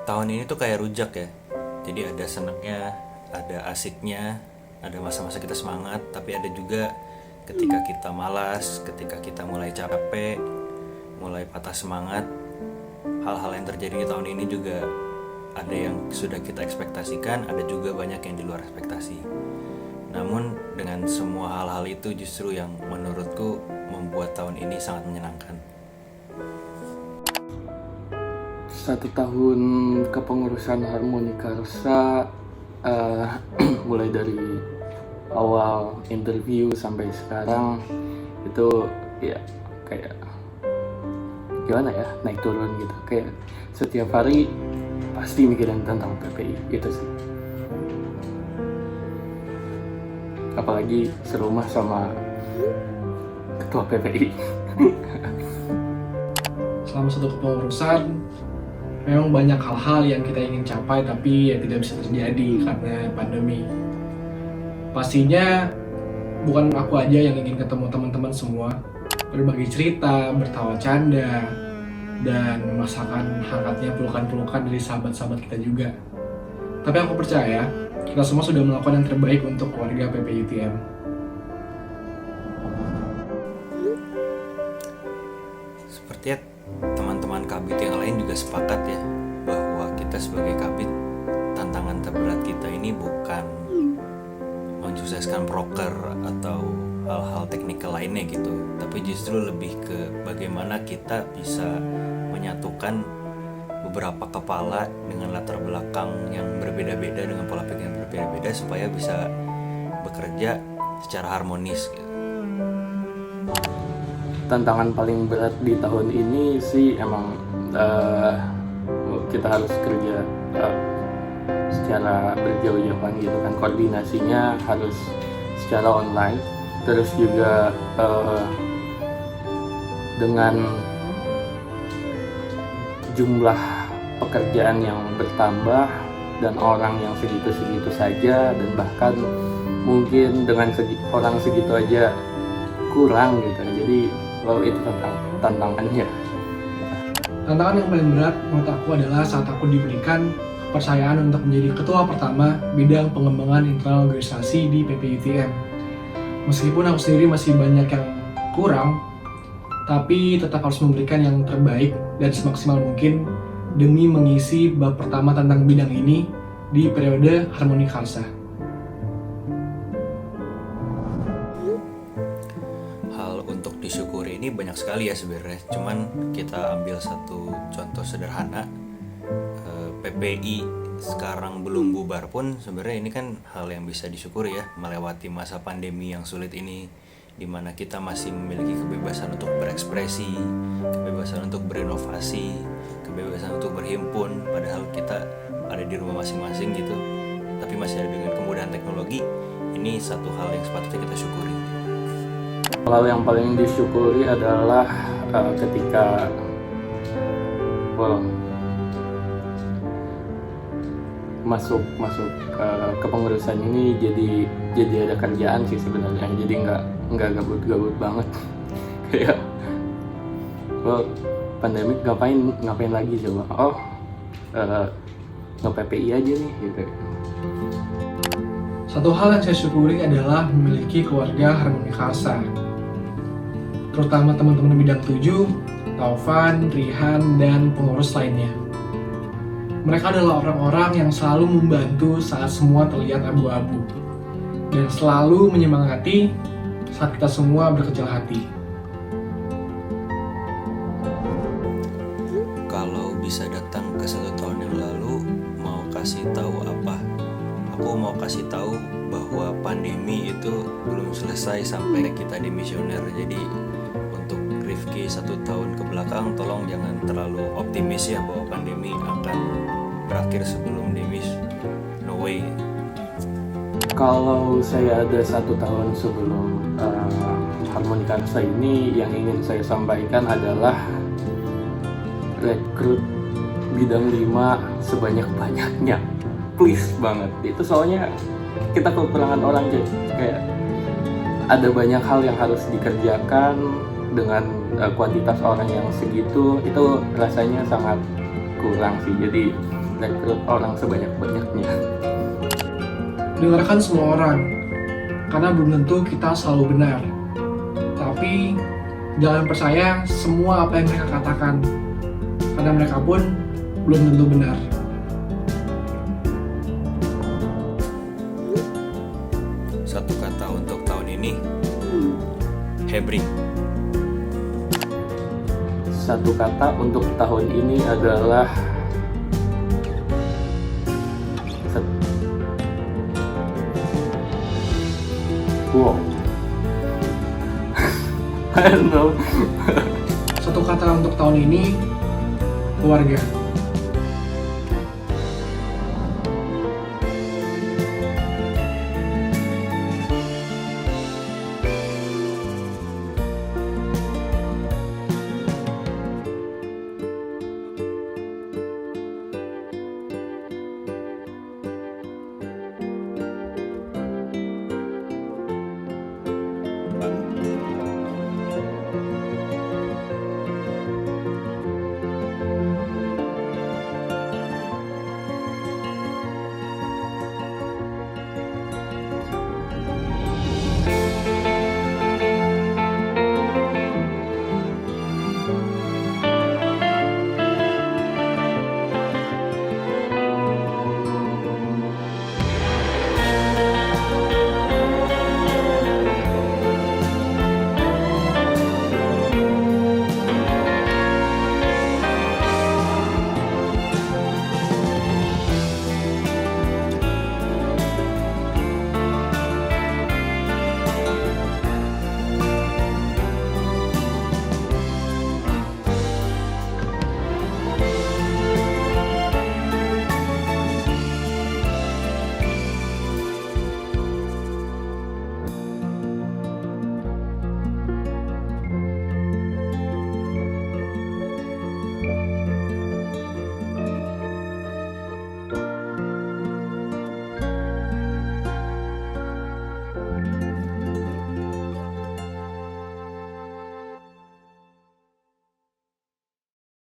Tahun ini tuh kayak rujak ya. Jadi ada senangnya, ada asiknya, ada masa-masa kita semangat, tapi ada juga ketika kita malas, ketika kita mulai capek, mulai patah semangat. Hal-hal yang terjadi di tahun ini juga ada yang sudah kita ekspektasikan, ada juga banyak yang di luar ekspektasi. Namun dengan semua hal-hal itu justru yang menurutku membuat tahun ini sangat menyenangkan. 1 tahun kepengurusan Harmonika Karsa, mulai dari awal interview sampai sekarang itu ya kayak gimana ya, naik turun gitu. Kayak setiap hari pasti mikirin tentang PPI gitu sih. Apalagi serumah sama ketua PPI. Selama satu kepengurusan memang banyak hal-hal yang kita ingin capai tapi ya tidak bisa terjadi karena pandemi. Pastinya bukan aku aja yang ingin ketemu teman-teman semua, berbagi cerita, bertawa canda, dan merasakan hangatnya pelukan-pelukan dari sahabat-sahabat kita juga. Tapi aku percaya kita semua sudah melakukan yang terbaik untuk keluarga PPIUTM. Sepertinya teman-teman kabit yang lain juga sepakat ya bahwa kita sebagai kabit, tantangan terberat kita ini bukan mensukseskan proker atau hal-hal teknikal lainnya gitu, tapi justru lebih ke bagaimana kita bisa menyatukan beberapa kepala dengan latar belakang yang berbeda-beda, dengan pola pikir yang berbeda-beda supaya bisa bekerja secara harmonis gitu. Tantangan paling berat di tahun ini sih emang kita harus kerja secara berjauh-jauhan gitu kan, koordinasinya harus secara online, terus juga dengan jumlah pekerjaan yang bertambah dan orang yang segitu-segitu saja, dan bahkan mungkin dengan orang segitu aja kurang gitu. Jadi itu tantangannya. Tantangan yang paling berat menurut aku adalah saat aku diberikan kepercayaan untuk menjadi ketua pertama bidang pengembangan internal organisasi di PPIUTM. Meskipun aku sendiri masih banyak yang kurang, tapi tetap harus memberikan yang terbaik dan semaksimal mungkin demi mengisi bab pertama tentang bidang ini di periode Harmonika Karsa. Hal untuk disyukuri ini banyak sekali ya sebenarnya. Cuman kita ambil satu contoh sederhana. PPI sekarang belum bubar pun sebenarnya ini kan hal yang bisa disyukuri ya, melewati masa pandemi yang sulit ini, dimana kita masih memiliki kebebasan untuk berekspresi, kebebasan untuk berinovasi, kebebasan untuk berhimpun, padahal kita ada di rumah masing-masing gitu, tapi masih ada dengan kemudahan teknologi. Ini satu hal yang sepatutnya kita syukuri. Hal yang paling disyukuri adalah ketika masuk kepengurusan ini jadi ada kerjaan sih sebenarnya, jadi nggak gabut banget. Kayak pandemik ngapain lagi coba, nge-PPI aja nih gitu. Satu hal yang saya syukuri adalah memiliki keluarga Harmonika Karsa, terutama teman-teman bidang 7, Taufan, Rihan, dan pengurus lainnya. Mereka adalah orang-orang yang selalu membantu saat semua terlihat abu-abu, dan selalu menyemangati saat kita semua berkecil hati. Kalau bisa datang ke 1 tahun yang lalu, mau kasih tahu apa? Aku mau kasih tahu bahwa pandemi itu belum selesai sampai kita dimisioner. Jadi untuk Rifki 1 tahun ke belakang, tolong jangan terlalu optimis ya bahwa pandemi akan berakhir sebelum demis. No way. Kalau saya ada 1 tahun sebelum Harmonika Karsa ini, yang ingin saya sampaikan adalah rekrut bidang 5 sebanyak-banyaknya, please banget. Itu soalnya kita kekurangan orang, kayak ada banyak hal yang harus dikerjakan dengan kuantitas orang yang segitu, itu rasanya sangat kurang sih. Jadi rekrut orang sebanyak-banyaknya. Dengarkan semua orang, karena belum tentu kita selalu benar. Tapi jangan percaya semua apa yang mereka katakan, karena mereka pun belum tentu benar. Satu kata untuk tahun ini, Hebring. Satu kata untuk tahun ini adalah wow. I don't know. Satu kata untuk tahun ini, keluarga.